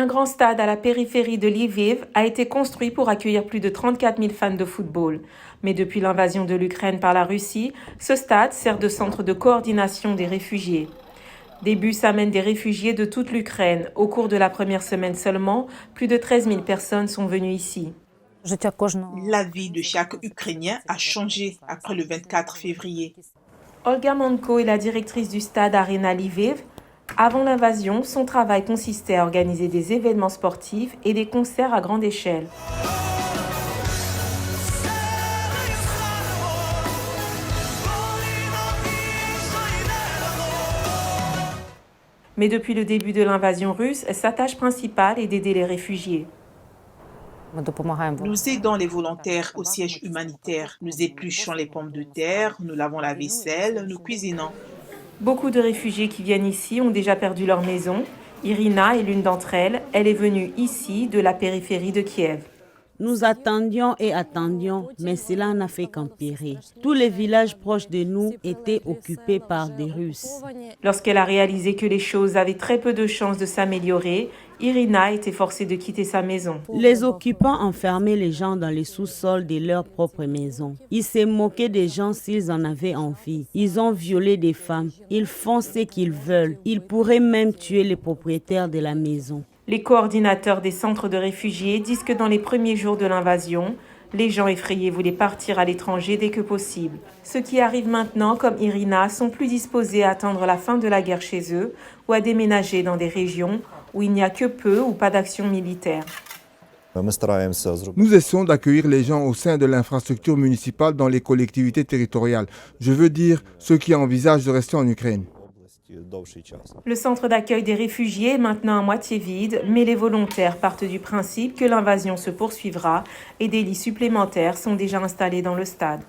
Un grand stade à la périphérie de Lviv a été construit pour accueillir plus de 34 000 fans de football. Mais depuis l'invasion de l'Ukraine par la Russie, ce stade sert de centre de coordination des réfugiés. Des bus amènent des réfugiés de toute l'Ukraine. Au cours de la première semaine seulement, plus de 13 000 personnes sont venues ici. La vie de chaque Ukrainien a changé après le 24 février. Olga Manko est la directrice du stade Arena Lviv. Avant l'invasion, son travail consistait à organiser des événements sportifs et des concerts à grande échelle. Mais depuis le début de l'invasion russe, sa tâche principale est d'aider les réfugiés. Nous aidons les volontaires au siège humanitaire. Nous épluchons les pommes de terre, nous lavons la vaisselle, nous cuisinons. Beaucoup de réfugiés qui viennent ici ont déjà perdu leur maison. Irina est l'une d'entre elles. Elle est venue ici, de la périphérie de Kiev. Nous attendions et attendions, mais cela n'a fait qu'empirer. Tous les villages proches de nous étaient occupés par des Russes. Lorsqu'elle a réalisé que les choses avaient très peu de chances de s'améliorer, Irina a été forcée de quitter sa maison. Les occupants enfermaient les gens dans les sous-sols de leur propre maison. Ils se moquaient des gens s'ils en avaient envie. Ils ont violé des femmes. Ils font ce qu'ils veulent. Ils pourraient même tuer les propriétaires de la maison. Les coordinateurs des centres de réfugiés disent que dans les premiers jours de l'invasion, les gens effrayés voulaient partir à l'étranger dès que possible. Ceux qui arrivent maintenant, comme Irina, sont plus disposés à attendre la fin de la guerre chez eux ou à déménager dans des régions où il n'y a que peu ou pas d'action militaire. Nous essayons d'accueillir les gens au sein de l'infrastructure municipale dans les collectivités territoriales. Je veux dire, ceux qui envisagent de rester en Ukraine. Le centre d'accueil des réfugiés est maintenant à moitié vide, mais les volontaires partent du principe que l'invasion se poursuivra et des lits supplémentaires sont déjà installés dans le stade.